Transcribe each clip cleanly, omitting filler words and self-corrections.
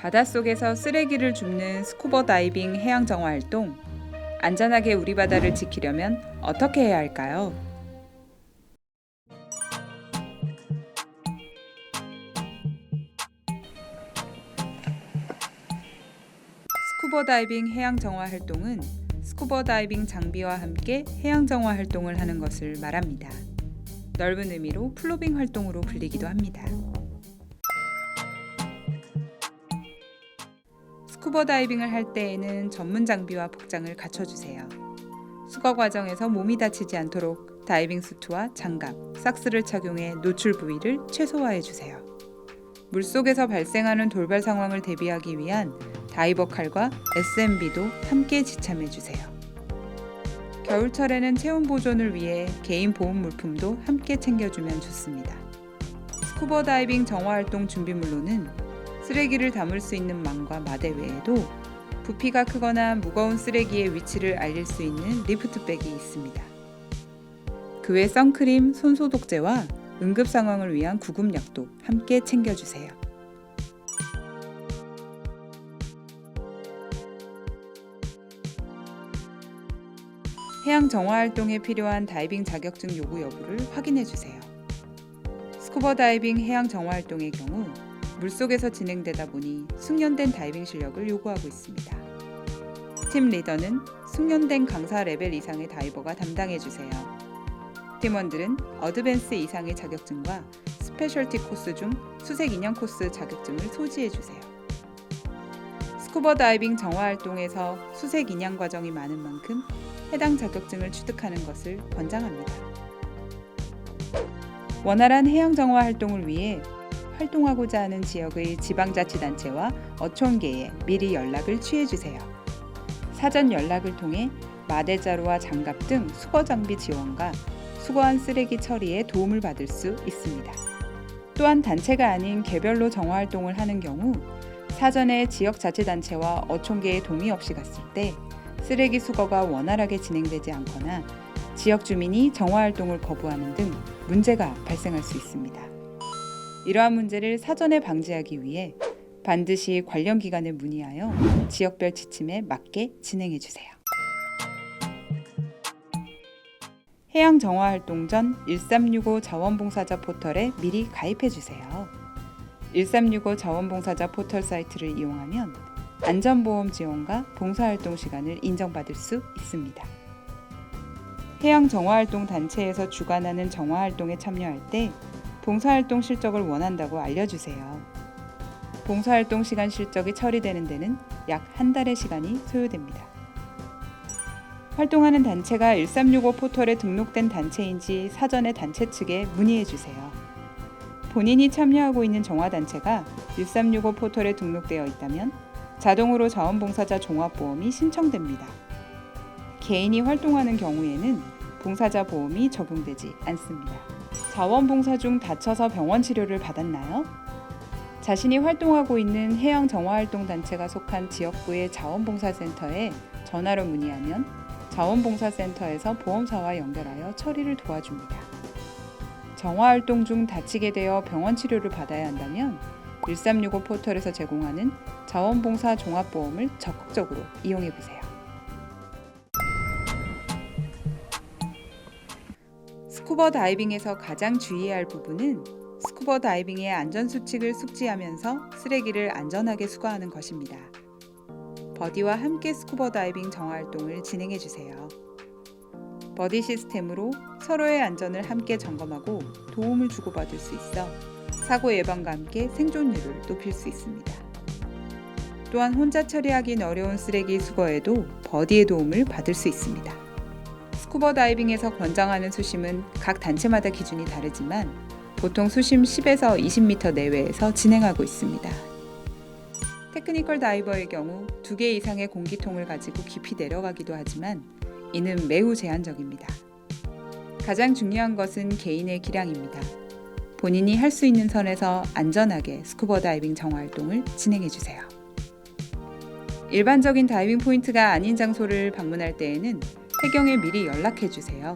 바닷속에서 쓰레기를 줍는 스쿠버 다이빙 해양 정화 활동. 안전하게 우리 바다를 지키려면 어떻게 해야 할까요? 스쿠버 다이빙 해양 정화 활동은 스쿠버 다이빙 장비와 함께 해양 정화 활동을 하는 것을 말합니다. 넓은 의미로 플로빙 활동으로 불리기도 합니다. 스쿠버 다이빙을 할 때에는 전문 장비와 복장을 갖춰주세요. 수거 과정에서 몸이 다치지 않도록 다이빙 수트와 장갑, 삭스를 착용해 노출 부위를 최소화해주세요. 물속에서 발생하는 돌발 상황을 대비하기 위한 다이버 칼과 SMB도 함께 지참해주세요. 겨울철에는 체온 보존을 위해 개인 보온 물품도 함께 챙겨주면 좋습니다. 스쿠버 다이빙 정화 활동 준비물로는 쓰레기를 담을 수 있는 망과 마대 외에도 부피가 크거나 무거운 쓰레기의 위치를 알릴 수 있는 리프트백이 있습니다. 그 외 선크림, 손소독제와 응급 상황을 위한 구급약도 함께 챙겨주세요. 해양 정화 활동에 필요한 다이빙 자격증 요구 여부를 확인해 주세요. 스쿠버 다이빙 해양 정화 활동의 경우 물속에서 진행되다 보니 숙련된 다이빙 실력을 요구하고 있습니다. 팀 리더는 숙련된 강사 레벨 이상의 다이버가 담당해 주세요. 팀원들은 어드밴스 이상의 자격증과 스페셜티 코스 중 수색 인형 코스 자격증을 소지해 주세요. 스쿠버 다이빙 정화 활동에서 수색 인양 과정이 많은 만큼 해당 자격증을 취득하는 것을 권장합니다. 원활한 해양 정화 활동을 위해 활동하고자 하는 지역의 지방자치단체와 어촌계에 미리 연락을 취해주세요. 사전 연락을 통해 마대자루와 장갑 등 수거 장비 지원과 수거한 쓰레기 처리에 도움을 받을 수 있습니다. 또한 단체가 아닌 개별로 정화 활동을 하는 경우 사전에 지역자치단체와 어촌계의 동의 없이 갔을 때 쓰레기 수거가 원활하게 진행되지 않거나 지역 주민이 정화 활동을 거부하는 등 문제가 발생할 수 있습니다. 이러한 문제를 사전에 방지하기 위해 반드시 관련 기관에 문의하여 지역별 지침에 맞게 진행해 주세요. 해양 정화 활동 전 1365 자원봉사자 포털에 미리 가입해 주세요. 1365 자원봉사자 포털 사이트를 이용하면 안전보험 지원과 봉사활동 시간을 인정받을 수 있습니다. 해양 정화활동 단체에서 주관하는 정화활동에 참여할 때 봉사활동 실적을 원한다고 알려주세요. 봉사활동 시간 실적이 처리되는 데는 약 한 달의 시간이 소요됩니다. 활동하는 단체가 1365 포털에 등록된 단체인지 사전에 단체 측에 문의해주세요. 본인이 참여하고 있는 정화단체가 1365 포털에 등록되어 있다면 자동으로 자원봉사자 종합보험이 신청됩니다. 개인이 활동하는 경우에는 봉사자 보험이 적용되지 않습니다. 자원봉사 중 다쳐서 병원 치료를 받았나요? 자신이 활동하고 있는 해양 정화활동 단체가 속한 지역구의 자원봉사센터에 전화로 문의하면 자원봉사센터에서 보험사와 연결하여 처리를 도와줍니다. 정화활동 중 다치게 되어 병원 치료를 받아야 한다면 1365 포털에서 제공하는 자원봉사 종합보험을 적극적으로 이용해보세요. 스쿠버 다이빙에서 가장 주의해야 할 부분은 스쿠버 다이빙의 안전수칙을 숙지하면서 쓰레기를 안전하게 수거하는 것입니다. 버디와 함께 스쿠버 다이빙 정화활동을 진행해주세요. 버디 시스템으로 서로의 안전을 함께 점검하고 도움을 주고받을 수 있어 사고 예방과 함께 생존율을 높일 수 있습니다. 또한 혼자 처리하긴 어려운 쓰레기 수거에도 버디의 도움을 받을 수 있습니다. 스쿠버 다이빙에서 권장하는 수심은 각 단체마다 기준이 다르지만 보통 수심 10에서 20m 내외에서 진행하고 있습니다. 테크니컬 다이버의 경우 2개 이상의 공기통을 가지고 깊이 내려가기도 하지만 이는 매우 제한적입니다. 가장 중요한 것은 개인의 기량입니다. 본인이 할 수 있는 선에서 안전하게 스쿠버 다이빙 정화 활동을 진행해주세요. 일반적인 다이빙 포인트가 아닌 장소를 방문할 때에는 해경에 미리 연락해주세요.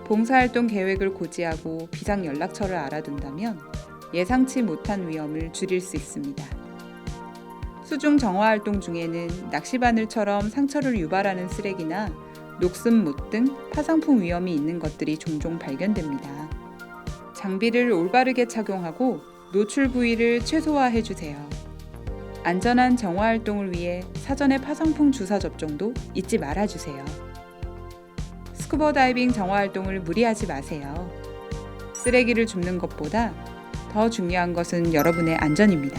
봉사활동 계획을 고지하고 비상연락처를 알아둔다면 예상치 못한 위험을 줄일 수 있습니다. 수중 정화 활동 중에는 낚시바늘처럼 상처를 유발하는 쓰레기나 녹슨 못 등 파상풍 위험이 있는 것들이 종종 발견됩니다. 장비를 올바르게 착용하고 노출 부위를 최소화해 주세요. 안전한 정화 활동을 위해 사전에 파상풍 주사 접종도 잊지 말아 주세요. 스쿠버 다이빙 정화 활동을 무리하지 마세요. 쓰레기를 줍는 것보다 더 중요한 것은 여러분의 안전입니다.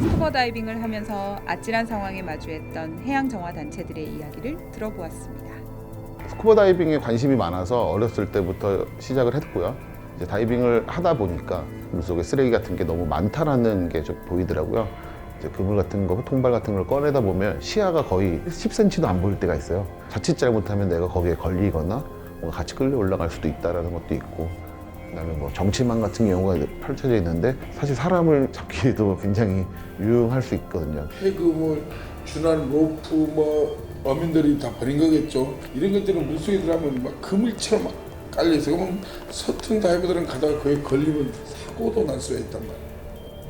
스쿠버 다이빙을 하면서 아찔한 상황에 마주했던 해양 정화 단체들의 이야기를 들어보았습니다. 스쿠버 다이빙에 관심이 많아서 어렸을 때부터 시작을 했고요. 이제 다이빙을 하다 보니까 물속에 쓰레기 같은 게 너무 많다라는 게 좀 보이더라고요. 이제 그물 같은 거, 통발 같은 걸 꺼내다 보면 시야가 거의 10cm도 안 보일 때가 있어요. 자칫 잘못하면 내가 거기에 걸리거나 뭔가 같이 끌려 올라갈 수도 있다라는 것도 있고, 그다음에 뭐 정치망 같은 경우가 펼쳐져 있는데 사실 사람을 잡기에도 굉장히 유용할 수 있거든요. 해그 뭐 준한 로프 뭐 어민들이 다 버린 거겠죠. 이런 것들은 물속에 들어가면 막 그물처럼 막 깔려있어. 그러면 서툰 다이버들은 가다가 거기에 걸리면 사고도 날 수가 있단 말이에요.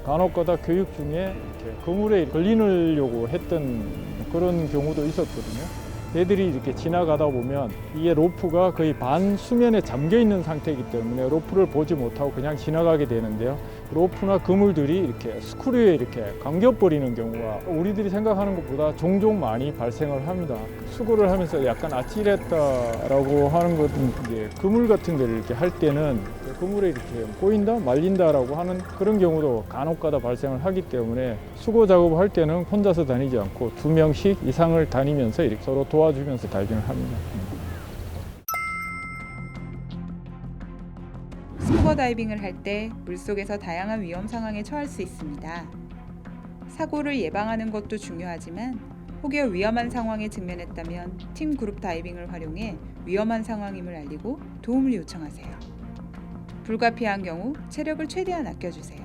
간혹가다 교육 중에 이렇게 그물에 걸리려고 했던 그런 경우도 있었거든요. 애들이 이렇게 지나가다 보면 이게 로프가 거의 반 수면에 잠겨 있는 상태이기 때문에 로프를 보지 못하고 그냥 지나가게 되는데요. 로프나 그물들이 이렇게 스크류에 이렇게 감겨버리는 경우가 우리들이 생각하는 것보다 종종 많이 발생을 합니다. 수거를 하면서 약간 아찔했다라고 하는 것은 이제 그물 같은 데를 이렇게 할 때는 그물에 이렇게 꼬인다, 말린다라고 하는 그런 경우도 간혹가다 발생을 하기 때문에 수거 작업을 할 때는 혼자서 다니지 않고 2명씩 이상을 다니면서 이렇게 서로 도와주면서 다이빙을 합니다. 스쿠버 다이빙을 할 때 물속에서 다양한 위험 상황에 처할 수 있습니다. 사고를 예방하는 것도 중요하지만 혹여 위험한 상황에 직면했다면 팀 그룹 다이빙을 활용해 위험한 상황임을 알리고 도움을 요청하세요. 불가피한 경우 체력을 최대한 아껴주세요.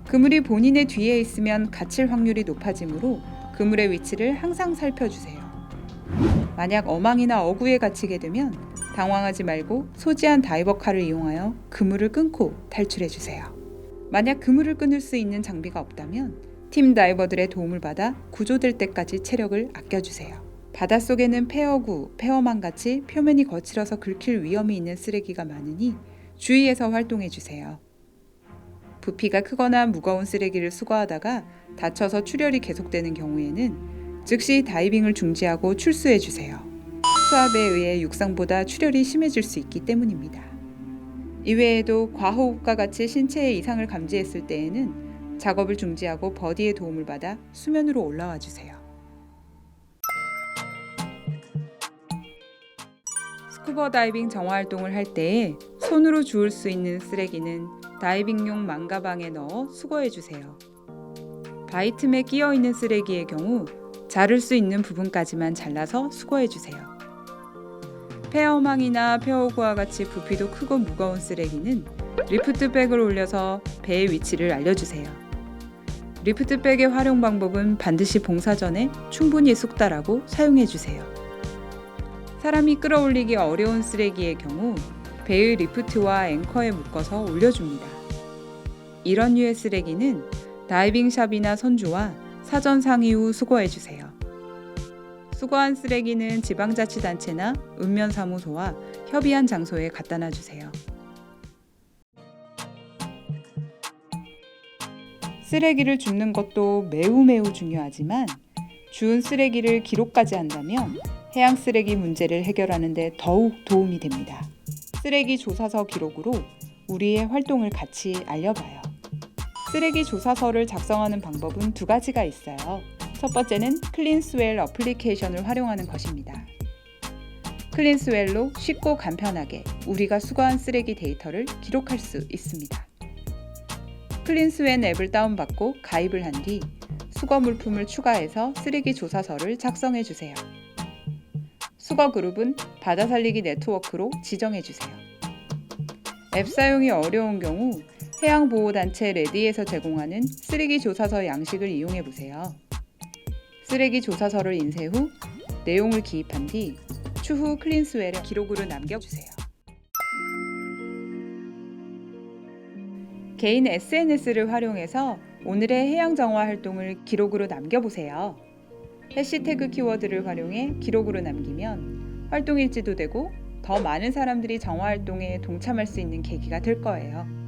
그물이 본인의 뒤에 있으면 갇힐 확률이 높아지므로 그물의 위치를 항상 살펴주세요. 만약 어망이나 어구에 갇히게 되면 당황하지 말고 소지한 다이버 칼을 이용하여 그물을 끊고 탈출해주세요. 만약 그물을 끊을 수 있는 장비가 없다면 팀 다이버들의 도움을 받아 구조될 때까지 체력을 아껴주세요. 바닷속에는 폐어구, 폐어망 같이 표면이 거칠어서 긁힐 위험이 있는 쓰레기가 많으니 주의해서 활동해주세요. 부피가 크거나 무거운 쓰레기를 수거하다가 다쳐서 출혈이 계속되는 경우에는 즉시 다이빙을 중지하고 출수해주세요. 수압에 의해 육상보다 출혈이 심해질 수 있기 때문입니다. 이외에도 과호흡과 같이 신체에 이상을 감지했을 때에는 작업을 중지하고 버디의 도움을 받아 수면으로 올라와 주세요. 스쿠버 다이빙 정화 활동을 할 때에 손으로 주울 수 있는 쓰레기는 다이빙용 망가방에 넣어 수거해 주세요. 바위 틈에 끼어 있는 쓰레기의 경우 자를 수 있는 부분까지만 잘라서 수거해 주세요. 폐어망이나 폐어구와 같이 부피도 크고 무거운 쓰레기는 리프트백을 올려서 배의 위치를 알려주세요. 리프트백의 활용 방법은 반드시 봉사 전에 충분히 숙달하고 사용해주세요. 사람이 끌어올리기 어려운 쓰레기의 경우 배의 리프트와 앵커에 묶어서 올려줍니다. 이런 류의 쓰레기는 다이빙샵이나 선주와 사전 상의 후 수거해주세요. 수거한 쓰레기는 지방자치단체나 읍면사무소와 협의한 장소에 갖다 놔주세요. 쓰레기를 줍는 것도 매우 중요하지만 주운 쓰레기를 기록까지 한다면 해양 쓰레기 문제를 해결하는 데 더욱 도움이 됩니다. 쓰레기 조사서 기록으로 우리의 활동을 같이 알려봐요. 쓰레기 조사서를 작성하는 방법은 2가지가 있어요. 첫 번째는 클린스웰 어플리케이션을 활용하는 것입니다. 클린스웰로 쉽고 간편하게 우리가 수거한 쓰레기 데이터를 기록할 수 있습니다. 클린스웰 앱을 다운받고 가입을 한 뒤 수거 물품을 추가해서 쓰레기 조사서를 작성해 주세요. 수거 그룹은 바다 살리기 네트워크로 지정해 주세요. 앱 사용이 어려운 경우 해양보호단체 레디에서 제공하는 쓰레기 조사서 양식을 이용해 보세요. 쓰레기 조사서를 인쇄 후 내용을 기입한 뒤 추후 클린스웰에 기록으로 남겨주세요. 개인 SNS를 활용해서 오늘의 해양 정화 활동을 기록으로 남겨보세요. 해시태그 키워드를 활용해 기록으로 남기면 활동 일지도 되고 더 많은 사람들이 정화 활동에 동참할 수 있는 계기가 될 거예요.